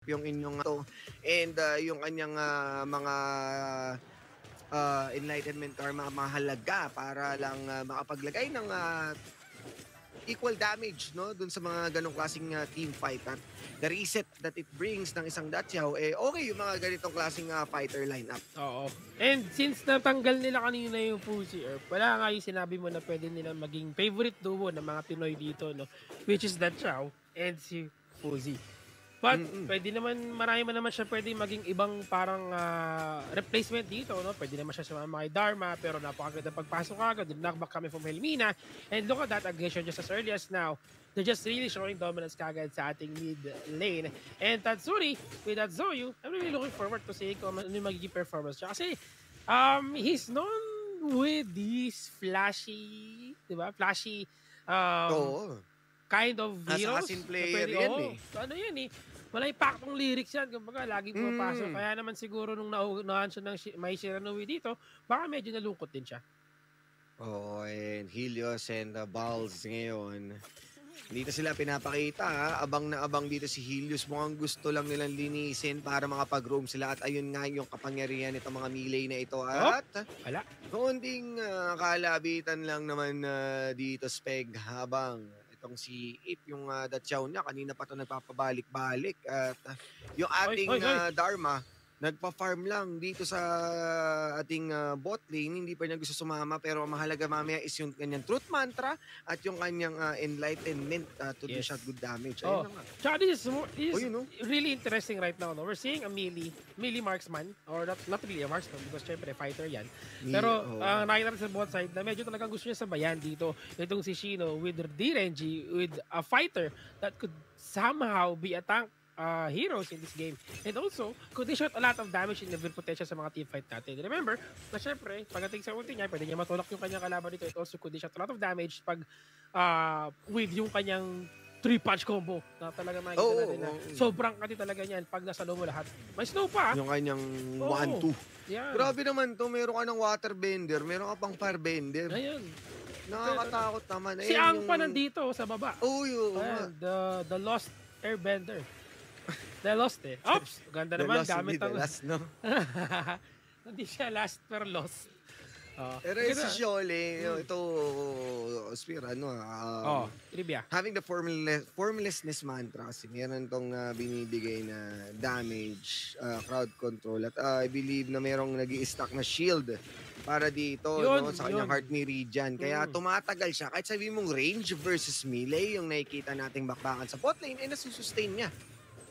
yung inyong and yung kanyang mga enlightenment or mga mahalaga para lang makapaglagay ng equal damage no dun sa mga ganong klaseng team fight at the reset that it brings ng isang Dachiao okay yung mga ganitong klaseng fighter lineup. Oo. And since natanggal nila kanina yung Fuzi Earth, wala nga yung sinabi mo na pwede nila maging favorite duo ng mga Pinoy dito, no? Which is the Chow and si Fuzi. But pwede naman, marami man naman siya pwede maging ibang parang replacement dito, no? Pwede naman siya sumama kay Dharma, pero napakaganda pagpasok agad, the knockback kami from Helmina. And look at that aggression just as early as now. They're just really showing dominance kagad sa ating mid lane. And Tatsuri, with that Zoyu, I'm really looking forward to see kung ano yung magiging performance siya. Kasi he's known with these flashy, di ba? Flashy Oo. kind of heroes. Assassin player yan eh. Ano yan eh. Wala impaktong lyrics yan. Kumbaga, laging pumapasok. Kaya naman siguro nung naunahan siya ng may Shiranui dito, baka medyo nalungkot din siya. Oo, and Helios and Balls ngayon. Dito sila pinapakita, abang na abang dito si Helios. Mukhang gusto lang nilang linisin para makapag-roam sila. At ayun nga yung kapangyarihan nitong mga melee na ito. At wala. Konting kalabitan lang naman dito, Speg, habang itong si Ip, yung Dachiao niya, kanina pa ito nagpapabalik-balik. At yung ating Dharma, nagpa-farm lang dito sa ating bot lane. Hindi pa niya gusto sumama pero mahalaga mamaya is yung kanyang truth mantra at yung kanyang enlightenment to do shot good damage. Ayun na nga. Tsaka this is really interesting right now. No? We're seeing a melee marksman or not really a marksman because syempre fighter yan. Pero nakita sa bot side na medyo talagang gusto niya sabayan dito. Itong si Shino with DNG with a fighter that could somehow be a tank heroes in this game. And also, could they shot a lot of damage in level potential sa mga teamfight natin. Remember, na syempre, pagdating sa ulti niya, pwede niya matulak yung kanyang kalaban dito. It also could they shot a lot of damage pag with yung kanyang 3-punch combo na talaga makikita natin na sobrang kati talaga niyan pag nasa low mo lahat. May snow pa. Yung kanyang 1-2. Yeah. Grabe naman to. Meron ka ng water bender, meron ka pang fire bender. Ayan. Nakakatakot naman. Si Ang pa nandito sa baba. Yun. The Lost Airbender. The Lost eh. Oops! Ganda naman. Gamit ang... Last, no? Hindi siya last pero lost. Pero si Shole, ito, Spira, trivia. Having the formlessness mantra kasi meron tong binibigay na damage, crowd control at I believe na merong nag-i-stack na shield para dito sa kanyang heart ni Regen. Kaya tumatagal siya. Kahit sabihin mong range versus melee, yung nakikita nating bakbakan sa bot lane, nasusustain niya.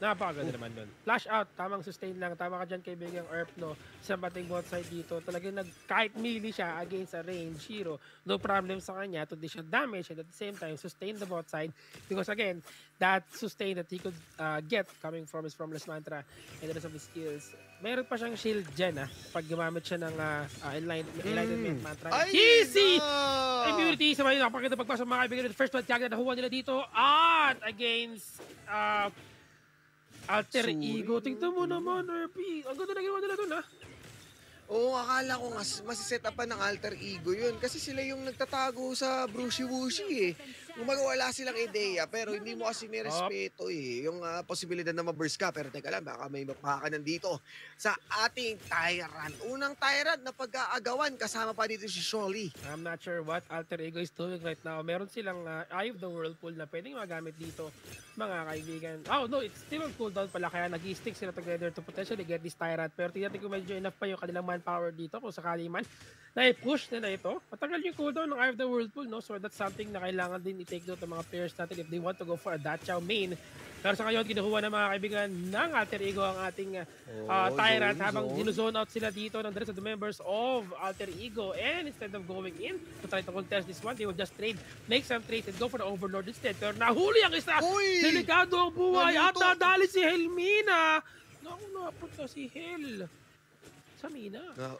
Napakaganda naman nun. Flash out, tamang sustain lang. Tama ka dyan kaibigang Earth, no? Sa bating bot side dito, talagang kahit melee siya against a range hero, no problem sa kanya to dish damage and at the same time, sustain the bot side. Because again, that sustain that he could get coming from his formless mantra and the rest of his skills, meron pa siyang shield dyan, pag gumamit siya ng enlightenment mantra. Easy! Immunity, sabay napakaganda pagpasok mga kaibigan. First blood kagad nakuha nila dito at against Alter Ego. Tingnan mo naman, RP. Ang ganda na ginawa nila dun, Oo, akala ko nga masiset up pa ng Alter Ego yun. Kasi sila yung nagtatago sa Brushi-Wushi eh. Kumaga wala silang ideya, pero hindi mo kasi nirespeto eh. Yung posibilidad na ma-burst ka, pero teka lang, baka may mapaka nandito sa ating Tyrant. Unang Tyrant na pag-aagawan, kasama pa dito si Sholi. I'm not sure what Alter Ego is doing right now. Meron silang Eye of the Whirlpool na pwedeng magamit dito, mga kaibigan. Oh, no, it's still on cooldown pala, kaya nag-stick sila together to potentially get this Tyrant. Pero tingnan ko medyo enough pa yung kanilang manpower dito kung sakali man na i-push nila ito. Matagal yung cooldown ng Eye of the Whirlpool, no? So that's something na kailangan din i-take note ng mga players natin if they want to go for a Dachiao main. Pero sa ngayon, kinukuha ng mga kaibigan ng Alter Ego ang ating Tyrant habang dinuzone out sila dito ng the rest of the members of Alter Ego. And instead of going in to try to contest this one, they will just trade, make some trades and go for the Overlord instead. Pero nahuli ang isa! Delikado ang buhay at nadali si Helmina! Naku, napunta si Hel sa Mina. No.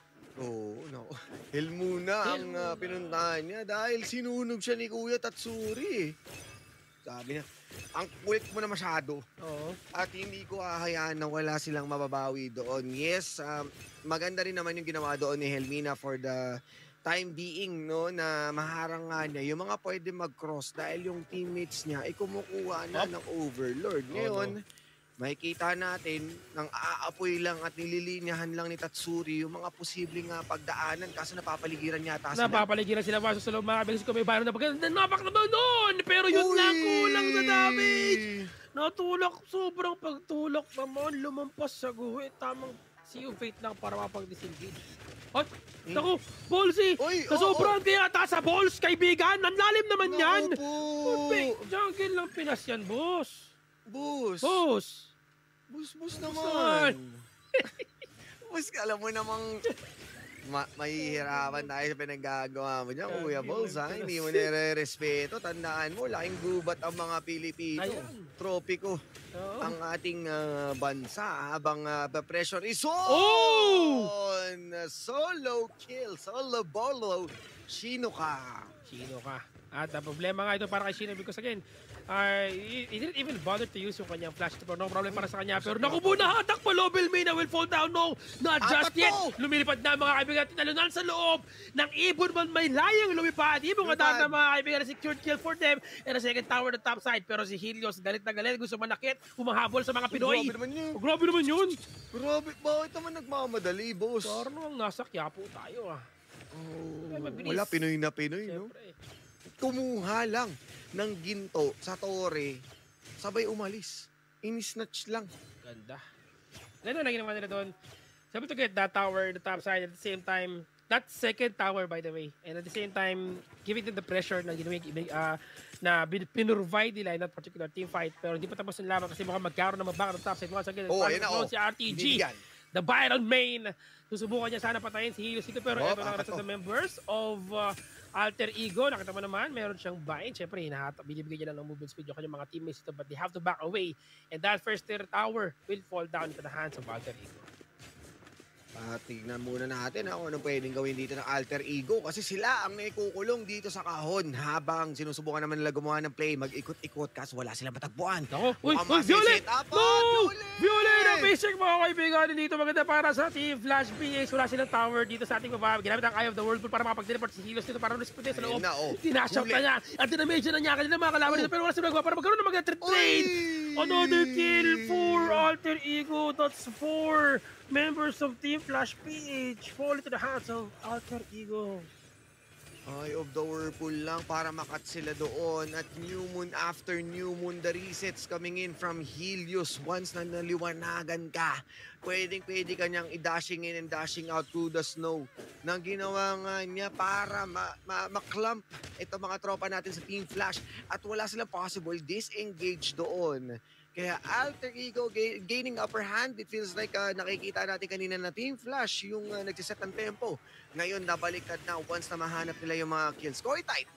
Hel muna ang pinuntahan niya dahil sinunog siya ni Kuya Tatsuri. Sabi niya, ang kulit mo na masyado. At hindi ko hahayaan na wala silang mababawi doon. Yes, maganda rin naman yung ginawa doon ni Helmina for the time being, no, na maharang nga niya yung mga pwede mag-cross dahil yung teammates niya ay kumukuha na ng Overlord. Ngayon, makikita natin nang aapoy lang at nililinyahan lang ni Tatsuri yung mga posibleng pagdaanan kaso napapaligiran yata sila. Napapaligiran sila Vaso sa loob mga kaibigan ko may bayan na bagay. Napak naman doon! Pero yun lang kulang sa damage! Natulak, sobrang pagtulak naman, lumampas sa guhit. Tamang Sea of Fate lang para mapag-disengage. At, naku, Ballsy! Kasobrahan kaya ata sa balls, kaibigan! Ang lalim naman yan! Jungle lang pinas yan, boss! Boss naman! Boss, alam mo namang mahihirapan tayo sa pinaggagawa mo dyan, Kuya Balls, ha? Hindi mo nire-respeto. Tandaan mo, laking gubat ang mga Pilipino. Tropiko ang ating bansa habang pressure is on! Solo kill, solo bolo. Sino ka? At ang problema nga ito para kay Shino because again, he didn't even bother to use yung kanyang flash to no problem para sa kanya. Pero nakubo na hatak pa Lobel Mina will fall down. No, not just yet. Lumilipad na mga kaibigan. Tinalunan sa loob ng Ibon man may layang lumipad. Ibon nga na mga kaibigan na secured kill for them. And a second tower the top side. Pero si Helios galit na galit. Gusto manakit. Humahabol sa mga Pinoy. Grabe naman yun. Grabe. Bakit naman nagmamadali, boss? Parang ang nasa Quiapo tayo Wala Pinoy na Pinoy, no? Kumuha lang ng ginto sa tore, sabay umalis. Inisnatch lang. Ganda. Ganda na ginawa nila doon. Sabi to get that tower, the top side, at the same time, that second tower by the way, and at the same time, giving them the pressure na na pinurvide nila in that particular team fight. Pero hindi pa tapos ng laban kasi mukhang magkaroon na maback ng top side. Once again, si RTG. The Byron main. Susubukan niya sana patayin si Helios dito pero ito na rest of the members of Alter Ego. Nakita mo naman, meron siyang bind. Siyempre, binibigay niya lang ng movement speed yung kanyang mga teammates ito but they have to back away. And that first tier tower will fall down into the hands of Alter Ego. Tignan muna natin kung anong pwedeng gawin dito ng Alter Ego kasi sila ang naikukulong dito sa kahon habang sinusubukan naman nila gumawa ng play, mag-ikot-ikot kasi wala silang matagpuan. Uy, Violet! No! Violet! Ang basic mga kaibigan dito maganda para sa Team Flash BX. Wala silang tower dito sa ating baba. Ginamit ang Eye of the Whirlpool para makapag-teleport si Helios dito para responde sa loob. Tinashout na niya at dinamage na niya kanila mga kalaban dito pero wala silang magawa para magkaroon ng mag-trade. Another kill for Alter Ego. That's 4 members of Team Flash PH fall into the hands of Alter Ego. Eye of the Whirlpool lang para makat sila doon at new moon after new moon the resets coming in from Helios once na naliwanagan ka. Pwede ka niyang i-dashing in and dashing out to the snow. Nang ginawa nga niya para ma-clump ito mga tropa natin sa Team Flash at wala silang possible disengage doon. Kaya Alter Ego gaining upper hand. It feels like nakikita natin kanina na Team Flash yung nagsiset ng tempo. Ngayon nabaliktad na once na mahanap nila yung mga kills. Koy tight!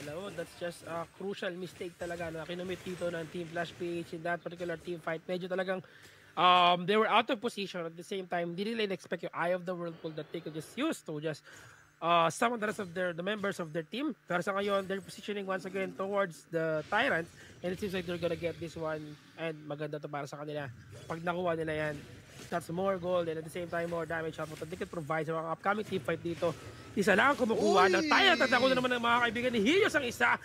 Alam mo, that's just a crucial mistake talaga na kinumit dito ng Team Flash PH in that particular team fight. Medyo talagang they were out of position at the same time. They didn't expect yung Eye of the Whirlpool that they could just use to just some of the rest of the members of their team. Pero sa ngayon, they're positioning once again towards the Tyrant and it seems like they're gonna get this one and maganda to para sa kanila. Pag nakuha nila yan, that's more gold and at the same time more damage output that they could provide sa mga upcoming team fight dito. Isa lang kumukuha ng Tyrant at ako na naman ng mga kaibigan ni Helios ang isa.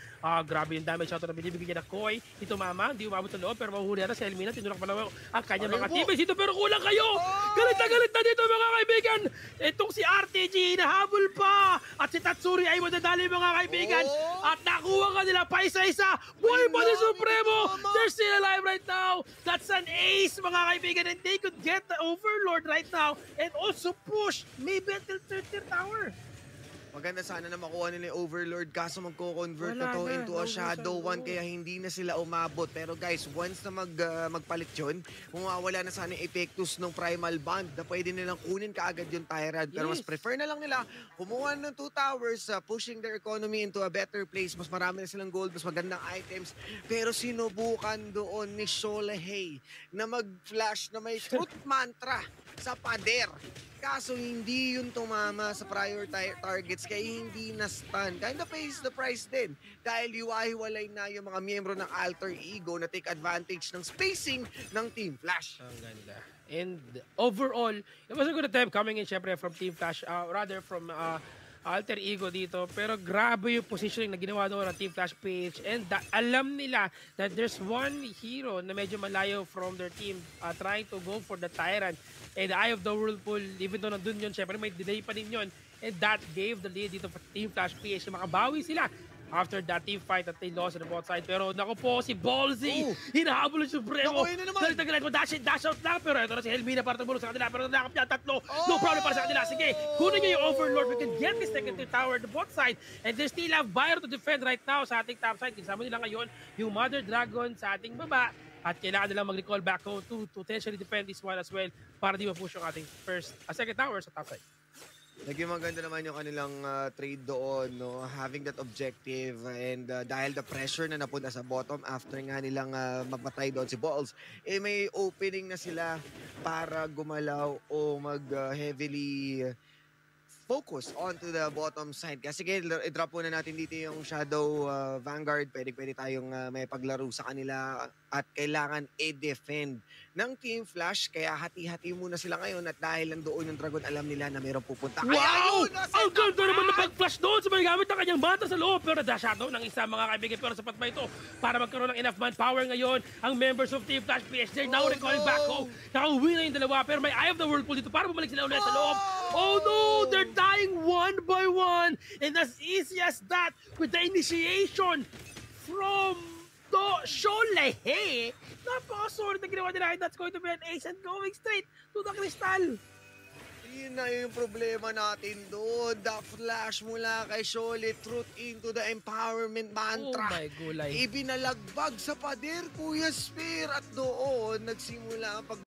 Grabe yung damage output na binibigyan niya na Koi. Ito mama, hindi umabot sa loob pero mahuhuli na sa Elmina. Tinulak pa naman ang kanyang mga teammates dito pero kulang kayo. Galit na dito mga kaibigan. Itong si RTG nahabol pa at si Tatsuri ay madadali mga kaibigan at nakuha ka nila pa isa-isa. Buhay pa ni Supremo. They're still alive right now. That's an ace mga kaibigan and they could get the Overlord right now and also push maybe until 3rd tower. Maganda sana na makuha nila yung Overlord kaso magko-convert na to into a Shadow 1 kaya hindi na sila umabot. Pero guys, once na magpalit yun, mawawala na sana yung Epectus ng Primal Bond na pwede nilang kunin kaagad yung Tyrant. Pero mas prefer na lang nila kumuha ng 2 towers, pushing their economy into a better place. Mas marami na silang gold, mas magandang items. Pero sinubukan doon ni Sholehey na mag-flash na may truth mantra sa pader. Kaso hindi yun tumama sa prior targets kaya hindi na-stun. Kind of pays the price din dahil iwahiwalay na yung mga miyembro ng Alter Ego na take advantage ng spacing ng Team Flash. Ang ganda. And overall, it was a good attempt coming in syempre from Team Flash, rather from alter ego dito. Pero grabe yung positioning na ginawa doon ng Team Flash PH. And alam nila that there's one hero na medyo malayo from their team trying to go for the Tyrant. And the Eye of the Whirlpool, even though nandun yun, syempre may delay pa din yun. And that gave the lead dito for Team Flash PH. Makabawi sila after that team fight that they lost on the both side. Pero naku po, si Ballsy, hinahabol yung Supremo. Naku, yun na naman. Nalitagalan mo, dash in, dash out lang. Pero ito na si Helmina para tumulong sa kanila. Pero nakap niya, tatlo. No problem para sa kanila. Sige, kunin niyo yung Overlord. We can get this second tower on the both side. And they still have Byro to defend right now sa ating top side. Kasama nila ngayon yung Mother Dragon sa ating baba. At kailangan nilang mag-recall back home to potentially defend this one as well para di ma-push yung ating second tower sa top side. Naging maganda naman yung kanilang trade doon, no? Having that objective and dahil the pressure na napunta sa bottom after nga nilang magpatay doon si Balls, eh may opening na sila para gumalaw o mag-heavily focus onto the bottom side. Kasi i-drop muna natin dito yung Shadow Vanguard. Pwede tayong may paglaro sa kanila at kailangan i-defend ng Team Flash. Kaya hati-hati muna sila ngayon at dahil nandoon yung Dragon, alam nila na mayroong pupunta. Wow! Ang ganda naman na pag-flash doon sa may gamit ng kanyang bata sa loob. Pero na-shadow ng isa mga kaibigan. Pero sapat ba ito para magkaroon ng enough manpower ngayon ang members of Team Flash PS. They're now recalling back home. Nakauwi na yung dalawa pero may Eye of the Whirlpool dito para bumalik sila ulit sa loob. Oh no! They're dying one by one. And as easy as that with the initiation from Sholehe. Napaka-solid na ginawa nila. That's going to be an ace and going straight to the Crystal. Yun na yung problema natin doon. The flash mula kay Shole, truth into the empowerment mantra. Oh my gulay. Ibinalagbag sa pader, Kuya Spear. At doon, nagsimula ang